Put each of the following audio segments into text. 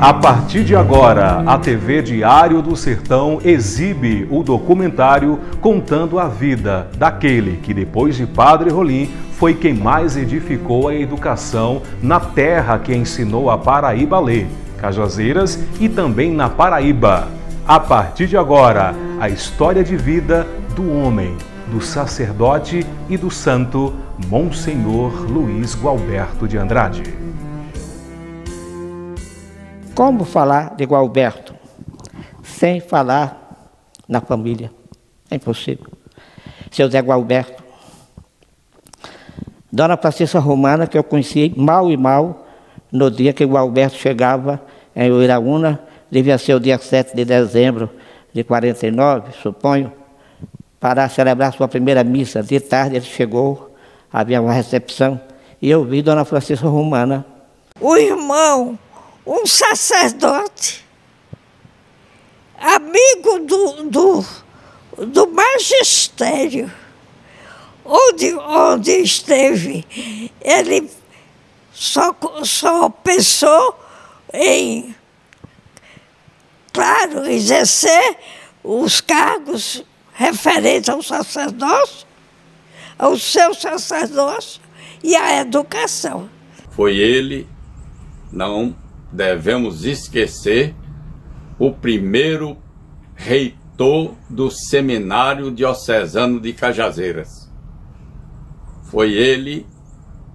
A partir de agora, a TV Diário do Sertão exibe o documentário contando a vida daquele que, depois de Padre Rolim, foi quem mais edificou a educação na terra que ensinou a Paraíba a ler, Cajazeiras e também na Paraíba. A partir de agora, a história de vida do homem, do sacerdote e do santo Monsenhor Luiz Gualberto de Andrade. Como falar de Gualberto sem falar na família? É impossível. Seu Zé Gualberto. Dona Francisca Romana, que eu conheci mal e mal no dia que o Gualberto chegava em Uiraúna, devia ser o dia 7 de dezembro de 49, suponho, para celebrar sua primeira missa. De tarde ele chegou, havia uma recepção, e eu vi Dona Francisca Romana. O irmão, um sacerdote, amigo do magistério, onde esteve, ele só pensou em, claro, exercer os cargos referentes ao sacerdócio, ao seu sacerdócio e à educação. Foi ele, não devemos esquecer, o primeiro reitor do Seminário Diocesano de Cajazeiras. Foi ele,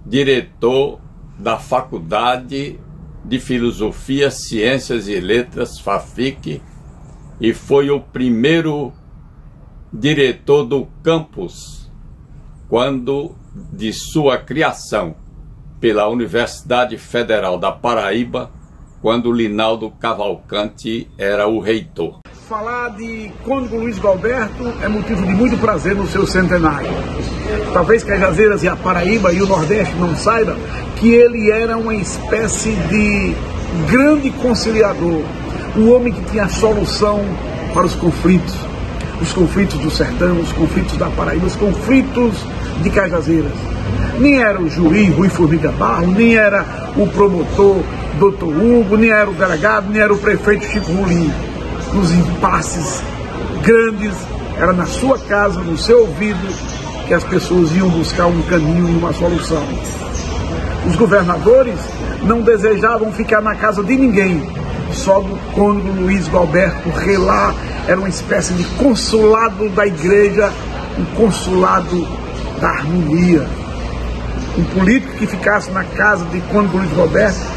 diretor da Faculdade de Filosofia, Ciências e Letras, FAFIC, e foi o primeiro diretor do campus, quando de sua criação pela Universidade Federal da Paraíba, quando Linaldo Cavalcante era o reitor. Falar de Cônego Luiz Gualberto é motivo de muito prazer no seu centenário. Talvez Cajazeiras e a Paraíba e o Nordeste não saibam que ele era uma espécie de grande conciliador, um homem que tinha solução para os conflitos do sertão, os conflitos da Paraíba, os conflitos de Cajazeiras. Nem era o juiz Rui Formiga Barro, nem era o promotor Dr. Hugo, nem era o delegado, nem era o prefeito Chico Rolim. Nos impasses grandes, era na sua casa, no seu ouvido, que as pessoas iam buscar um caminho e uma solução. Os governadores não desejavam ficar na casa de ninguém, só do Cônego Luiz Gualberto, porque lá era uma espécie de consulado da igreja, um consulado da harmonia. Um político que ficasse na casa de Cônego Luiz Gualberto,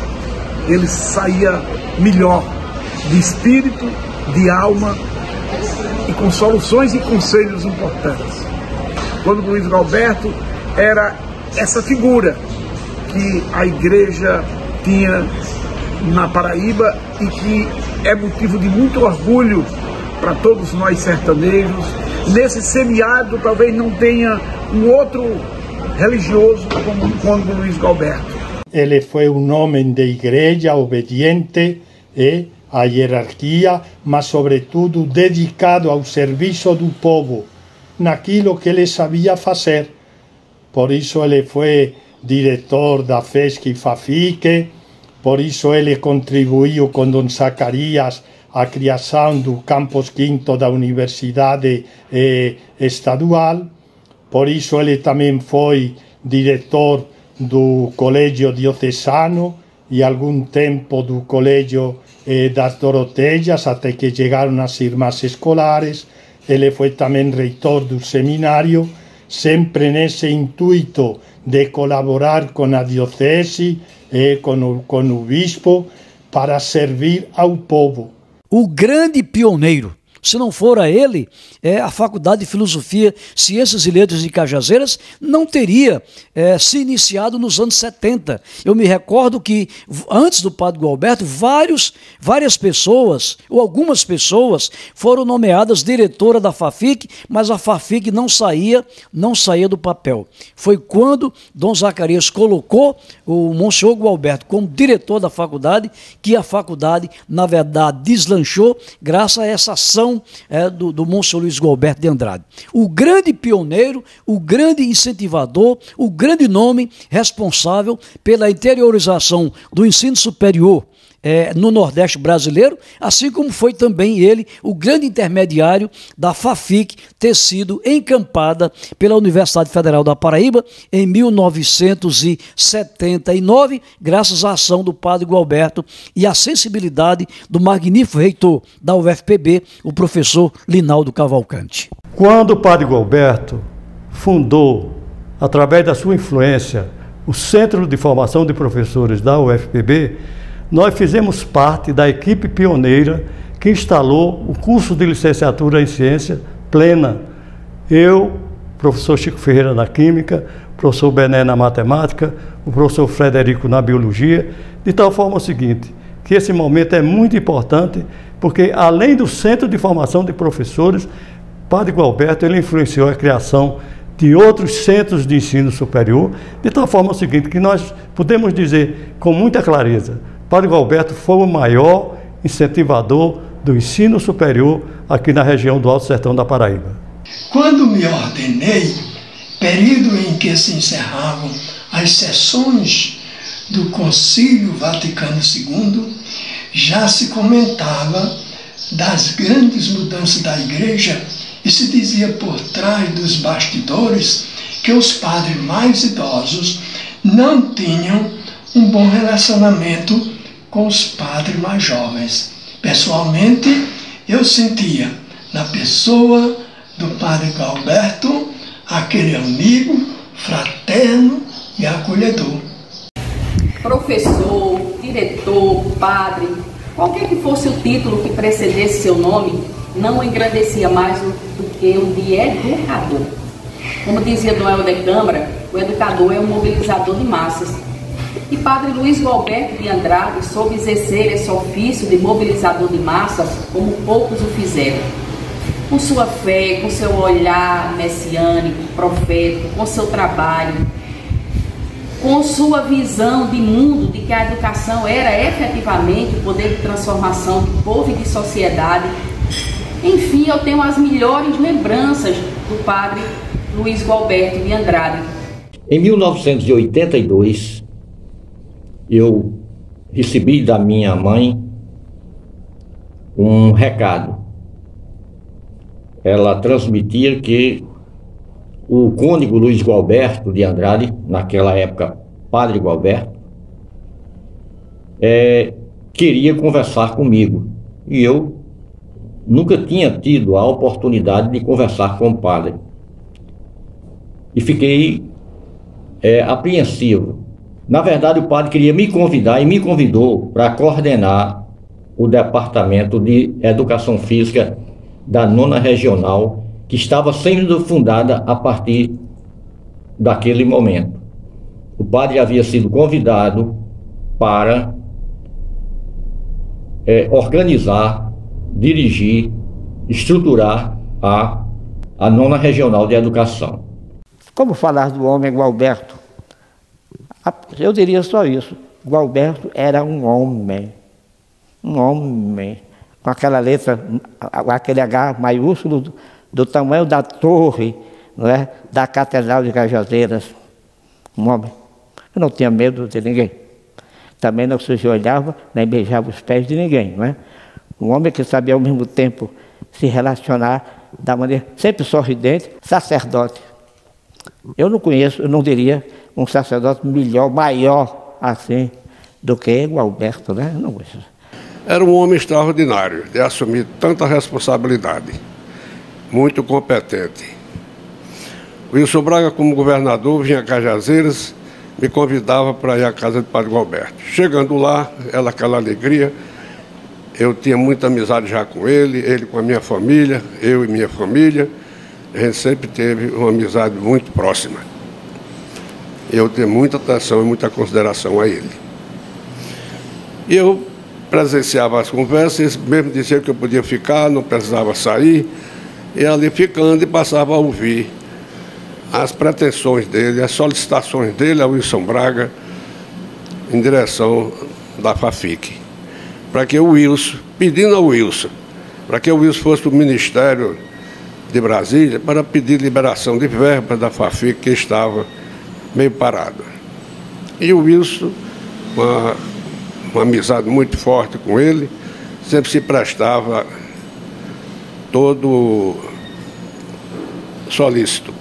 ele saía melhor, de espírito, de alma e com soluções e conselhos importantes. Cônego Luiz Gualberto era essa figura que a igreja tinha na Paraíba e que é motivo de muito orgulho para todos nós sertanejos. Nesse semiárido talvez não tenha um outro religioso como o Cônego Luiz Gualberto. Ele foi um homem de igreja obediente à hierarquia, mas sobretudo dedicado ao serviço do povo, naquilo que ele sabia fazer. Por isso ele foi diretor da FESC e FAFIC, por isso ele contribuiu com Dom Zacarias à criação do campus 5º da Universidade Estadual, por isso ele também foi diretor do Colégio Diocesano e algum tempo do Colégio das Doroteias, até que chegaram as Irmãs Escolares. Ele foi também reitor do seminário, sempre nesse intuito de colaborar com a diocese e com o bispo para servir ao povo. O grande pioneiro. Se não for a ele, a Faculdade de Filosofia, Ciências e Letras de Cajazeiras não teria se iniciado nos anos 70. Eu me recordo que antes do Padre Gualberto, várias pessoas, ou algumas pessoas, foram nomeadas diretora da FAFIC, mas a FAFIC não saía do papel. Foi quando Dom Zacarias colocou o Monsenhor Gualberto como diretor da faculdade, que a faculdade, na verdade, deslanchou graças a essa ação do Monsenhor Luiz Gualberto de Andrade. O grande pioneiro, o grande incentivador, o grande nome responsável pela interiorização do ensino superior no Nordeste brasileiro, assim como foi também ele o grande intermediário da FAFIC ter sido encampada pela Universidade Federal da Paraíba em 1979, graças à ação do padre Gualberto e à sensibilidade do magnífico reitor da UFPB, o professor Linaldo Cavalcante. Quando o padre Gualberto fundou, através da sua influência, o Centro de Formação de Professores da UFPB, nós fizemos parte da equipe pioneira que instalou o curso de licenciatura em ciência plena. Eu, professor Chico Ferreira na Química, professor Bené na Matemática, o professor Frederico na Biologia, de tal forma o seguinte, que esse momento é muito importante, porque além do Centro de Formação de Professores, Padre Gualberto ele influenciou a criação de outros centros de ensino superior, de tal forma o seguinte, que nós podemos dizer com muita clareza, Padre Gualberto foi o maior incentivador do ensino superior aqui na região do Alto Sertão da Paraíba. Quando me ordenei, período em que se encerravam as sessões do Concílio Vaticano II, já se comentava das grandes mudanças da Igreja e se dizia por trás dos bastidores que os padres mais idosos não tinham um bom relacionamento com os padres mais jovens. Pessoalmente, eu sentia na pessoa do padre Gualberto aquele amigo, fraterno e acolhedor. Professor, diretor, padre, qualquer que fosse o título que precedesse seu nome, não o engrandecia mais do que o de educador. Como dizia Dom Helder Câmara, o educador é um mobilizador de massas. E Padre Luiz Gualberto de Andrade soube exercer esse ofício de mobilizador de massas como poucos o fizeram. Com sua fé, com seu olhar messiânico, profético, com seu trabalho, com sua visão de mundo, de que a educação era efetivamente o poder de transformação do povo e de sociedade. Enfim, eu tenho as melhores lembranças do Padre Luiz Gualberto de Andrade. Em 1982, eu recebi da minha mãe um recado. Ela transmitia que o cônego Luiz Gualberto de Andrade, naquela época Padre Gualberto, queria conversar comigo. E eu nunca tinha tido a oportunidade de conversar com o padre. E fiquei apreensivo. Na verdade, o padre queria me convidar e me convidou para coordenar o Departamento de Educação Física da 9ª Regional, que estava sendo fundada a partir daquele momento. O padre havia sido convidado para organizar, dirigir, estruturar a 9ª Regional de Educação. Como falar do homem Gualberto? Eu diria só isso. Gualberto era um homem, com aquela letra, aquele H maiúsculo do tamanho da torre, não é? Da Catedral de Cajazeiras. Um homem que não tinha medo de ninguém. Também não se ajoelhava, nem beijava os pés de ninguém, não é? Um homem que sabia ao mesmo tempo se relacionar da maneira sempre sorridente, sacerdote. Eu não conheço, eu não diria um sacerdote melhor, maior assim do que Gualberto, né? Não conheço. Era um homem extraordinário de assumir tanta responsabilidade, muito competente. Wilson Braga, como governador, vinha a Cajazeiras, me convidava para ir à casa do Padre Gualberto. Chegando lá, aquela alegria, eu tinha muita amizade já com ele com a minha família, eu e minha família, a gente sempre teve uma amizade muito próxima. Eu tenho muita atenção e muita consideração a ele. E eu presenciava as conversas, mesmo dizia que eu podia ficar, não precisava sair, e ali ficando e passava a ouvir as pretensões dele, as solicitações dele ao Wilson Braga em direção da FAFIC. Para que o Wilson, pedindo ao Wilson, para que o Wilson fosse para o Ministério de Brasília para pedir liberação de verba da FAFIC que estava meio parada. E o Wilson, com a uma amizade muito forte com ele, sempre se prestava todo solícito.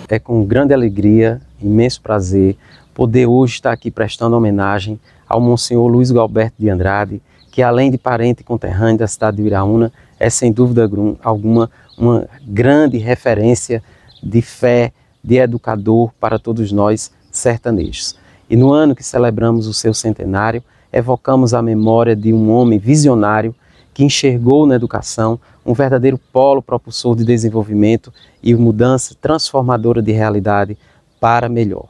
É com grande alegria, imenso prazer, poder hoje estar aqui prestando homenagem ao Monsenhor Luiz Gualberto de Andrade, que além de parente e conterrâneo da cidade de Uiraúna, é sem dúvida alguma uma grande referência de fé, de educador para todos nós sertanejos. E no ano que celebramos o seu centenário, evocamos a memória de um homem visionário que enxergou na educação um verdadeiro polo propulsor de desenvolvimento e mudança transformadora de realidade para melhor.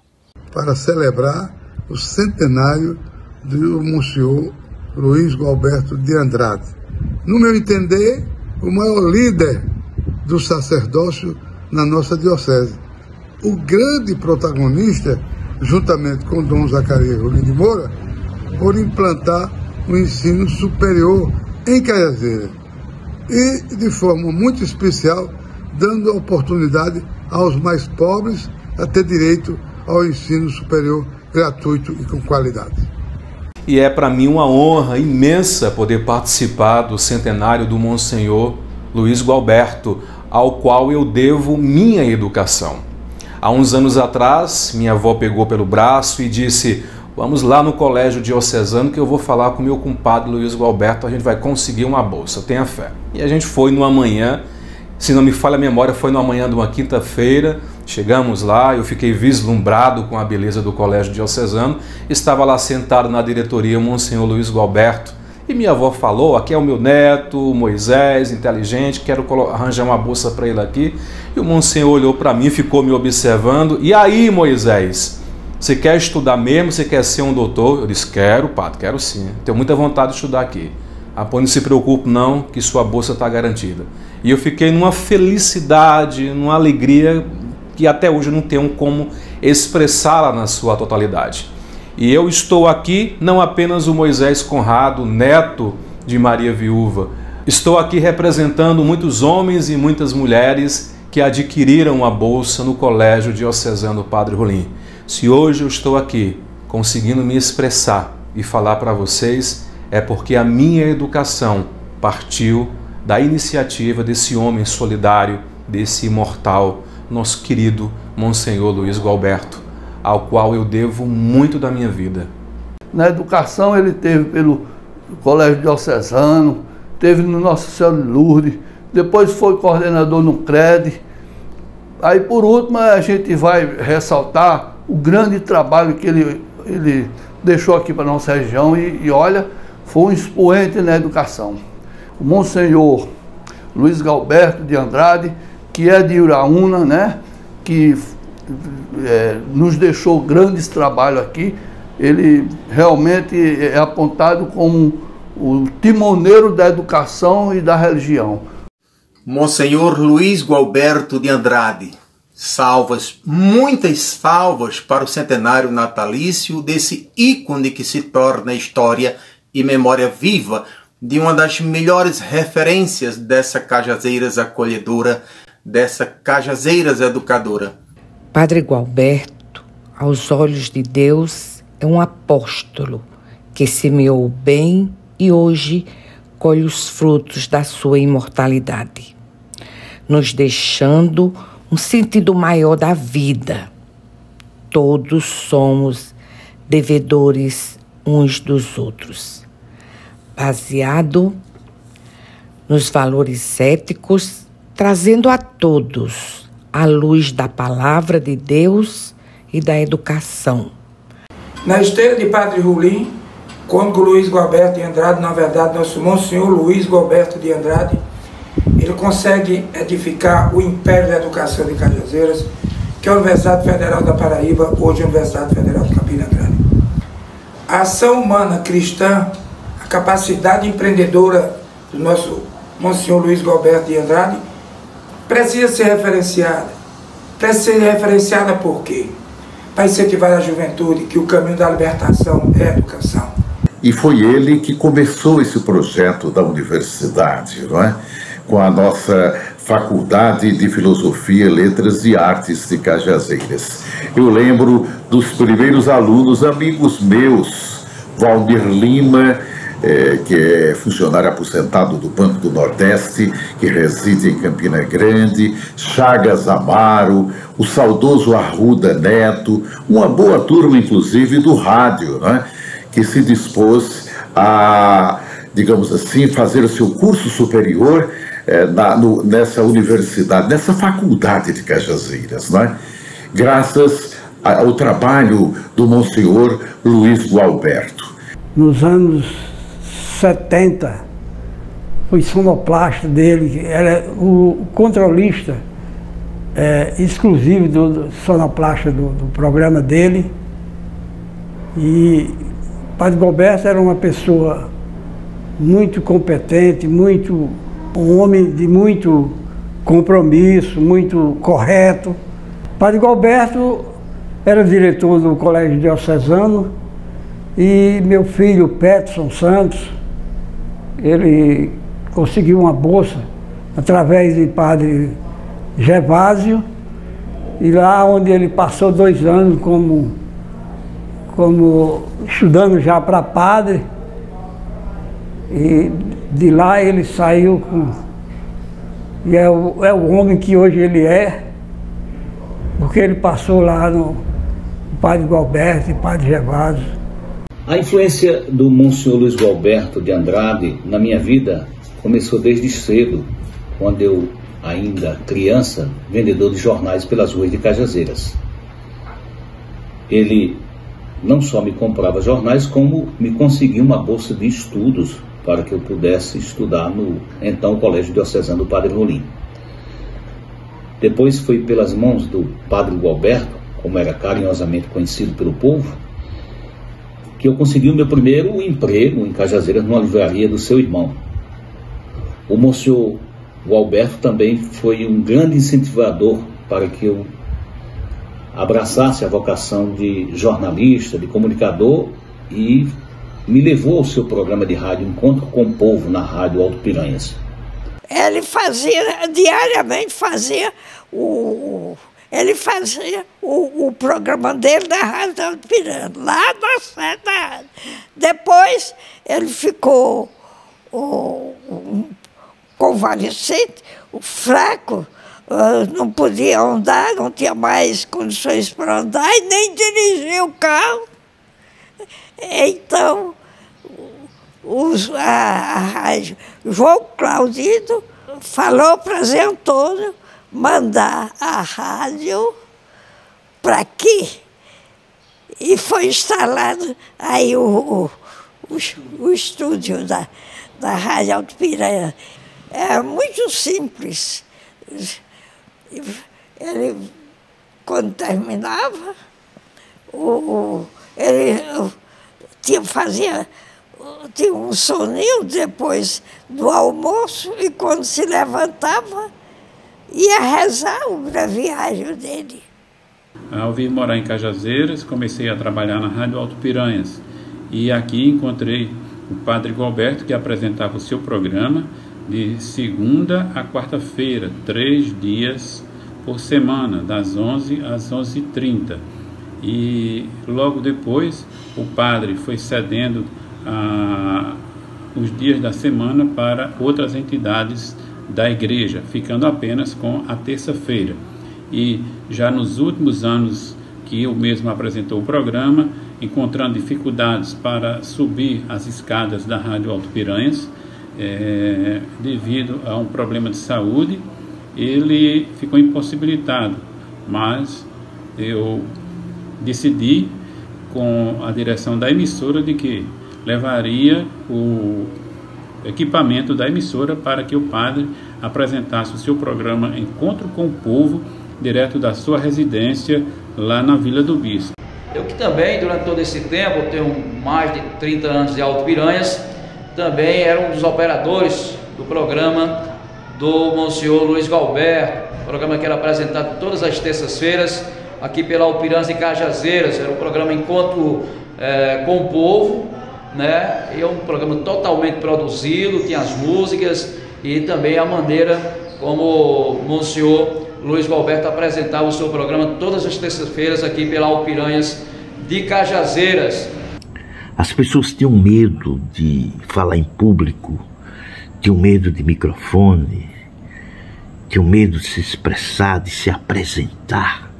Para celebrar o centenário do Monsenhor Luiz Gualberto de Andrade. No meu entender, o maior líder do sacerdócio na nossa diocese. O grande protagonista, juntamente com Dom Zacarias Rolim de Moura, por implantar o ensino superior em Cajazeiras. E, de forma muito especial, dando a oportunidade aos mais pobres a ter direito ao ensino superior gratuito e com qualidade. E é para mim uma honra imensa poder participar do centenário do Monsenhor Luiz Gualberto, ao qual eu devo minha educação. Há uns anos atrás, minha avó pegou pelo braço e disse: vamos lá no colégio diocesano que eu vou falar com meu compadre Luiz Gualberto, a gente vai conseguir uma bolsa, tenha fé. E a gente foi numa manhã, se não me falha a memória, foi numa manhã de uma quinta-feira. Chegamos lá, eu fiquei vislumbrado com a beleza do colégio diocesano. Estava lá sentado na diretoria o Monsenhor Luiz Gualberto e minha avó falou: aqui é o meu neto, Moisés, inteligente, quero arranjar uma bolsa para ele aqui. E o Monsenhor olhou para mim, ficou me observando. E aí, Moisés, você quer estudar mesmo? Você quer ser um doutor? Eu disse: quero, padre, quero sim. Tenho muita vontade de estudar aqui. Ah, pô, não se preocupe não, que sua bolsa está garantida. E eu fiquei numa felicidade, numa alegria que até hoje não tenho como expressá-la na sua totalidade. E eu estou aqui, não apenas o Moisés Conrado, neto de Maria Viúva, estou aqui representando muitos homens e muitas mulheres que adquiriram a bolsa no Colégio Diocesano Padre Rolim. Se hoje eu estou aqui conseguindo me expressar e falar para vocês, é porque a minha educação partiu da iniciativa desse homem solidário, desse imortal, nosso querido Monsenhor Luiz Gualberto, ao qual eu devo muito da minha vida. Na educação ele teve pelo Colégio Diocesano, teve no Nossa Senhora de Lourdes, depois foi coordenador no CRED. Aí por último a gente vai ressaltar o grande trabalho que ele deixou aqui para a nossa região e olha, foi um expoente na educação. O Monsenhor Luiz Gualberto de Andrade, que é de Uiraúna, né, que nos deixou grandes trabalhos aqui. Ele realmente é apontado como o timoneiro da educação e da religião. Monsenhor Luiz Gualberto de Andrade, salvas, muitas salvas para o centenário natalício desse ícone que se torna história e memória viva de uma das melhores referências dessa Cajazeiras acolhedora, dessa Cajazeiras educadora. Padre Gualberto, aos olhos de Deus, é um apóstolo que semeou o bem e hoje colhe os frutos da sua imortalidade, nos deixando um sentido maior da vida. Todos somos devedores uns dos outros. Baseado nos valores éticos, trazendo a todos a luz da palavra de Deus e da educação. Na esteira de Padre Rolim, Cônego Luiz Gualberto de Andrade, na verdade, nosso Monsenhor Luiz Gualberto de Andrade, ele consegue edificar o império da educação de Cajazeiras, que é a Universidade Federal da Paraíba, hoje a Universidade Federal de Campina Grande. A ação humana cristã, a capacidade empreendedora do nosso Monsenhor Luiz Gualberto de Andrade, precisa ser referenciada. Precisa ser referenciada por quê? Para incentivar a juventude que o caminho da libertação é a educação. E foi ele que começou esse projeto da universidade, não é? Com a nossa Faculdade de Filosofia, Letras e Artes de Cajazeiras. Eu lembro dos primeiros alunos, amigos meus, Valdir Lima, que é funcionário aposentado do Banco do Nordeste, que reside em Campina Grande, Chagas Amaro, o saudoso Arruda Neto, uma boa turma, inclusive, do rádio, né, que se dispôs a, digamos assim, fazer o seu curso superior nessa universidade, nessa faculdade de Cajazeiras, né, graças ao trabalho do Monsenhor Luiz Gualberto. Nos anos 70, fui sonoplasta dele, era o controlista exclusivo do sonoplasta do programa dele. E o Padre Gualberto era uma pessoa muito competente, um homem de muito compromisso, muito correto. O Padre Gualberto era diretor do Colégio Diocesano e meu filho Peterson Santos, ele conseguiu uma bolsa através de Padre Gervásio, e lá onde ele passou 2 anos como estudando já para padre, e de lá ele saiu e é o homem que hoje ele é, porque ele passou lá no Padre Gualberto e Padre Gervásio. A influência do Monsenhor Luiz Gualberto de Andrade na minha vida começou desde cedo, quando eu, ainda criança, vendedor de jornais pelas ruas de Cajazeiras. Ele não só me comprava jornais, como me conseguia uma bolsa de estudos para que eu pudesse estudar no então Colégio Diocesano do Padre Rolim. Depois foi pelas mãos do Padre Gualberto, como era carinhosamente conhecido pelo povo, que eu consegui o meu primeiro emprego em Cajazeiras, numa livraria do seu irmão. O Monsenhor Gualberto também foi um grande incentivador para que eu abraçasse a vocação de jornalista, de comunicador, e me levou ao seu programa de rádio Encontro com o Povo, na Rádio Alto Piranhas. Ele diariamente fazia o programa dele na Rádio Alto Piranhas, lá na sede da rádio. Depois ele ficou convalescente, fraco, não podia andar, não tinha mais condições para andar e nem dirigir o carro. Então, a rádio João Claudino falou para Zé Antônio mandar a rádio para aqui. E foi instalado aí o estúdio da Rádio Alto Piranha. É muito simples. Ele, quando terminava, ele tinha um soninho depois do almoço, e quando se levantava, ia rezar o breviário dele. Ao vir morar em Cajazeiras, comecei a trabalhar na Rádio Alto Piranhas. E aqui encontrei o Padre Gualberto, que apresentava o seu programa de segunda a quarta-feira, 3 dias por semana, das 11 às 11h30. E logo depois o padre foi cedendo os dias da semana para outras entidades da igreja, ficando apenas com a terça-feira. E já nos últimos anos que eu mesmo apresentou o programa, encontrando dificuldades para subir as escadas da Rádio Alto Piranhas, devido a um problema de saúde, ele ficou impossibilitado, mas eu decidi, com a direção da emissora, de que levaria o equipamento da emissora para que o padre apresentasse o seu programa Encontro com o Povo, direto da sua residência lá na Vila do Bispo. Eu que também, durante todo esse tempo, eu tenho mais de 30 anos de Alto Piranhas, também era um dos operadores do programa do Monsenhor Luiz Gualberto, programa que era apresentado todas as terças-feiras aqui pela Alto Piranhas e Cajazeiras. Era um programa Encontro com o Povo, né? E é um programa totalmente produzido, tinha as músicas e também a maneira como o Monsenhor Luiz Gualberto apresentava o seu programa todas as terças-feiras aqui pela Alto Piranhas de Cajazeiras. As pessoas tinham medo de falar em público, tinham medo de microfone, tinham medo de se expressar, de se apresentar.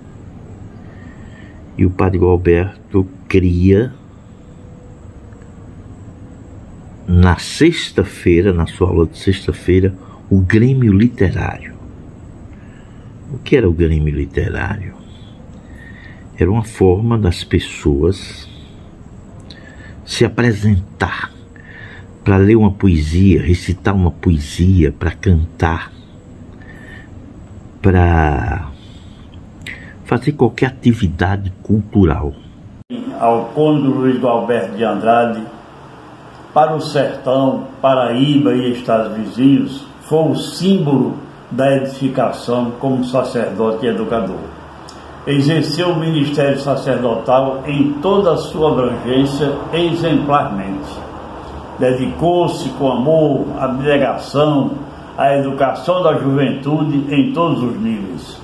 E o padre Gualberto cria, na sexta-feira, na sua aula de sexta-feira, o Grêmio Literário. O que era o Grêmio Literário? Era uma forma das pessoas se apresentar, para ler uma poesia, recitar uma poesia, para cantar, para fazer qualquer atividade cultural. Ao Conde Luiz Gualberto de Andrade, para o sertão, Paraíba e estados vizinhos, foi o símbolo da edificação como sacerdote e educador. Exerceu o ministério sacerdotal em toda a sua abrangência exemplarmente. Dedicou-se com amor, abnegação, à educação da juventude em todos os níveis.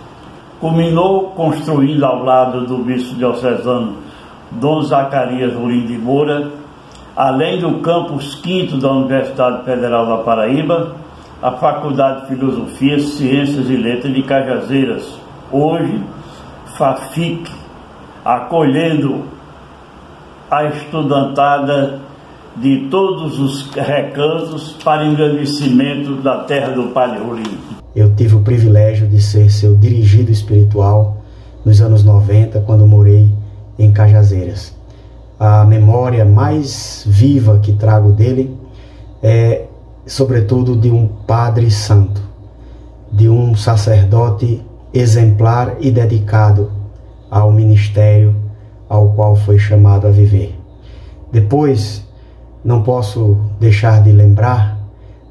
Culminou construindo ao lado do bispo diocesano Dom Zacarias Rolim de Moura, além do campus 5º da Universidade Federal da Paraíba, a Faculdade de Filosofia, Ciências e Letras de Cajazeiras, hoje FAFIC, acolhendo a estudantada de todos os recantos para engrandecimento da terra do Padre Rolim. Eu tive o privilégio de ser seu dirigido espiritual nos anos 90, quando morei em Cajazeiras. A memória mais viva que trago dele é, sobretudo, de um padre santo, de um sacerdote exemplar e dedicado ao ministério ao qual foi chamado a viver. Depois, não posso deixar de lembrar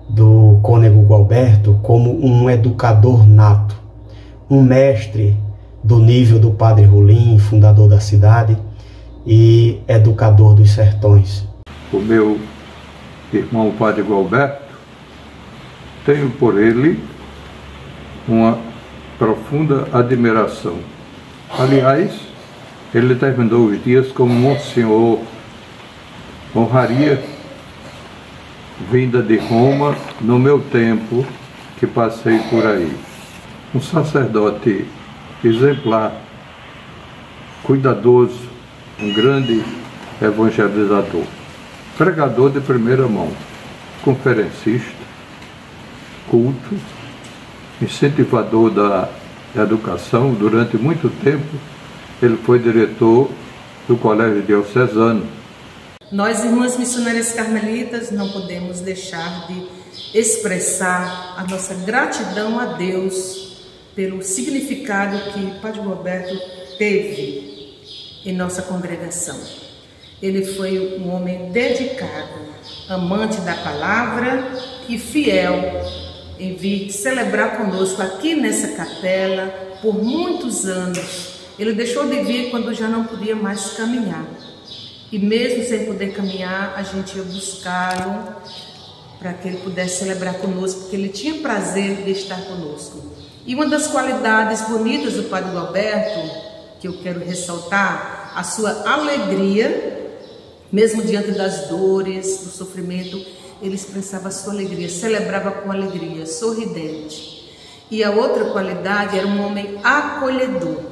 do cônego Gualberto como um educador nato, um mestre do nível do Padre Rolim, fundador da cidade e educador dos sertões. O meu irmão Padre Gualberto, tenho por ele uma profunda admiração. Aliás, ele terminou os dias como Monsenhor, honraria vinda de Roma no meu tempo que passei por aí. Um sacerdote exemplar, cuidadoso, um grande evangelizador, pregador de primeira mão, conferencista, culto, incentivador da educação. Durante muito tempo ele foi diretor do Colégio Diocesano. Nós, irmãs missionárias carmelitas, não podemos deixar de expressar a nossa gratidão a Deus pelo significado que Padre Gualberto teve em nossa congregação. Ele foi um homem dedicado, amante da palavra e fiel em vir celebrar conosco aqui nessa capela por muitos anos. Ele deixou de vir quando já não podia mais caminhar. E mesmo sem poder caminhar, a gente ia buscá-lo para que ele pudesse celebrar conosco, porque ele tinha prazer de estar conosco. E uma das qualidades bonitas do Padre Gualberto, que eu quero ressaltar, a sua alegria, mesmo diante das dores, do sofrimento, ele expressava a sua alegria, celebrava com alegria, sorridente. E a outra qualidade era um homem acolhedor.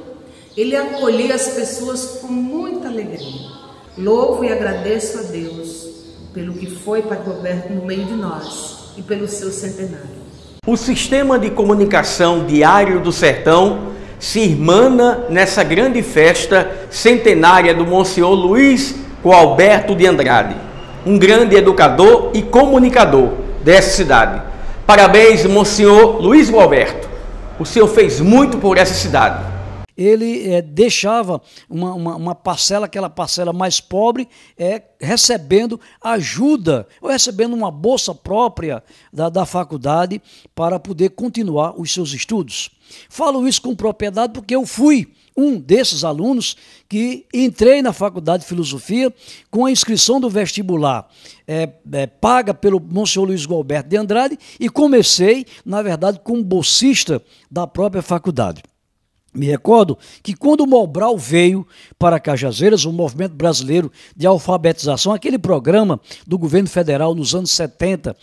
Ele acolhia as pessoas com muita alegria. Louvo e agradeço a Deus pelo que foi Padre Gualberto no meio de nós e pelo seu centenário. O sistema de comunicação Diário do Sertão se irmana nessa grande festa centenária do Monsenhor Luiz Gualberto de Andrade, um grande educador e comunicador dessa cidade. Parabéns, Monsenhor Luiz Gualberto. O senhor fez muito por essa cidade. Ele deixava uma parcela, aquela parcela mais pobre, recebendo ajuda, ou recebendo uma bolsa própria da faculdade para poder continuar os seus estudos. Falo isso com propriedade porque eu fui um desses alunos que entrei na Faculdade de Filosofia com a inscrição do vestibular paga pelo Monsenhor Luiz Gualberto de Andrade e comecei, na verdade, como bolsista da própria faculdade. Me recordo que quando o Mobral veio para Cajazeiras, o Movimento Brasileiro de Alfabetização, aquele programa do governo federal nos anos 70,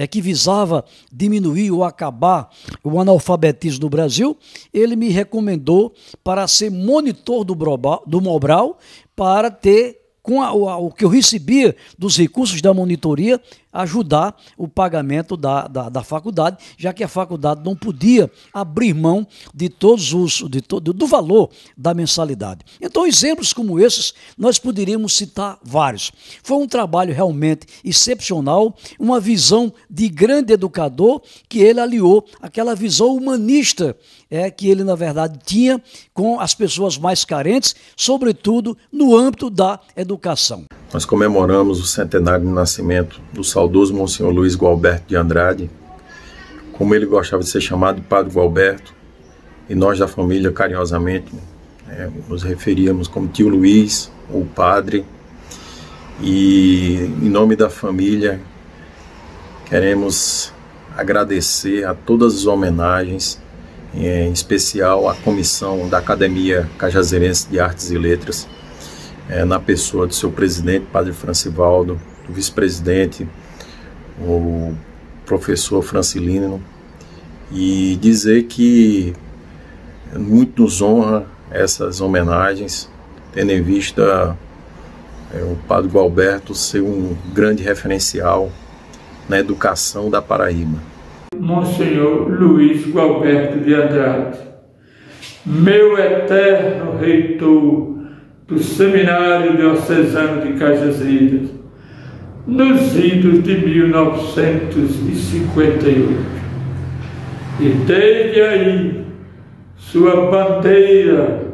que visava diminuir ou acabar o analfabetismo no Brasil, ele me recomendou para ser monitor do Mobral, para ter, com o que eu recebia dos recursos da monitoria, ajudar o pagamento da faculdade, já que a faculdade não podia abrir mão de do valor da mensalidade. Então, exemplos como esses, nós poderíamos citar vários. Foi um trabalho realmente excepcional, uma visão de grande educador, que ele aliou aquela visão humanista que ele, na verdade, tinha com as pessoas mais carentes, sobretudo no âmbito da educação. Nós comemoramos o centenário do nascimento do saudoso Monsenhor Luiz Gualberto de Andrade, como ele gostava de ser chamado de Padre Gualberto, e nós da família carinhosamente nos referíamos como tio Luiz, ou padre, e em nome da família queremos agradecer a todas as homenagens, em especial à comissão da Academia Cajazeirense de Artes e Letras, na pessoa do seu presidente, Padre Francivaldo, do vice-presidente, o professor Francilino, e dizer que muito nos honra essas homenagens, tendo em vista o Padre Gualberto ser um grande referencial na educação da Paraíba. Monsenhor Luiz Gualberto de Andrade, meu eterno reitor do Seminário Diocesano de Cajazeiras, nos idos de 1958. E desde aí, sua bandeira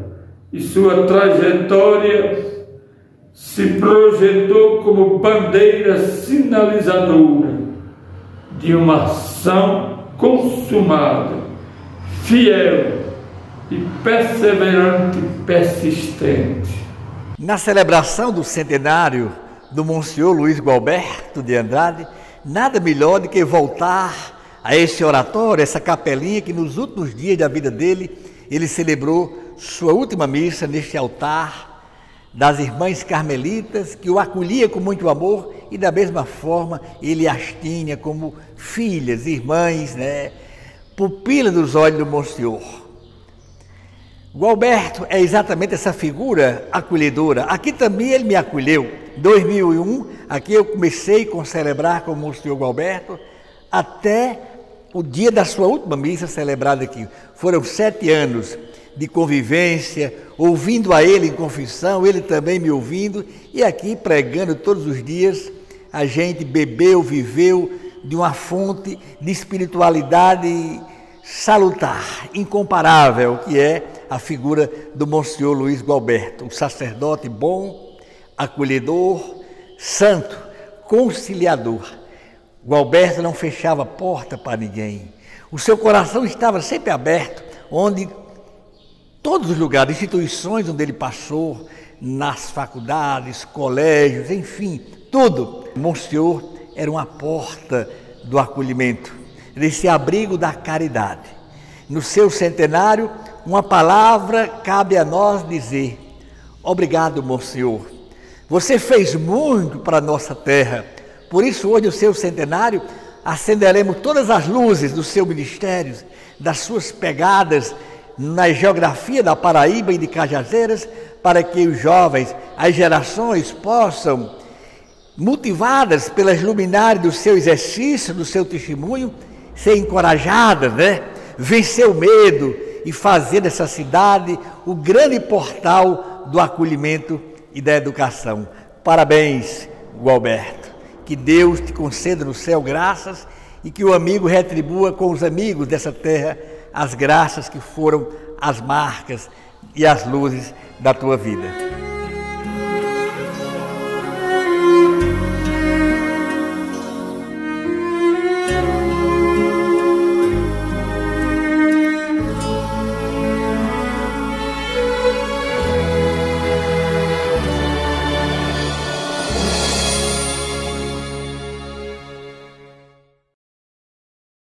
e sua trajetória se projetou como bandeira sinalizadora de uma ação consumada, fiel e perseverante, persistente. Na celebração do centenário do Monsenhor Luiz Gualberto de Andrade, nada melhor do que voltar a esse oratório, essa capelinha que nos últimos dias da vida dele, ele celebrou sua última missa neste altar das irmãs carmelitas, que o acolhia com muito amor, e da mesma forma ele as tinha como filhas, irmãs, pupila dos olhos do Monsenhor. Gualberto é exatamente essa figura acolhedora. Aqui também ele me acolheu. 2001, aqui eu comecei a celebrar com o Monsenhor Gualberto até o dia da sua última missa celebrada aqui. Foram 7 anos de convivência, ouvindo a ele em confissão, ele também me ouvindo, e aqui pregando todos os dias. A gente bebeu, viveu de uma fonte de espiritualidade salutar, incomparável, que é a figura do Monsenhor Luiz Gualberto, um sacerdote bom, acolhedor, santo, conciliador. Gualberto não fechava porta para ninguém. O seu coração estava sempre aberto, onde todos os lugares, instituições onde ele passou, nas faculdades, colégios, enfim, tudo. Monsenhor era uma porta do acolhimento, desse abrigo da caridade. No seu centenário, uma palavra cabe a nós dizer: obrigado, Monsenhor. Você fez muito para a nossa terra. Por isso, hoje, no seu centenário, acenderemos todas as luzes do seu ministério, das suas pegadas na geografia da Paraíba e de Cajazeiras, para que os jovens, as gerações possam, motivadas pelas luminárias do seu exercício, do seu testemunho, ser encorajadas, vencer o medo e fazer dessa cidade o grande portal do acolhimento e da educação. Parabéns, Gualberto. Que Deus te conceda no céu graças e que o amigo retribua com os amigos dessa terra as graças que foram as marcas e as luzes da tua vida.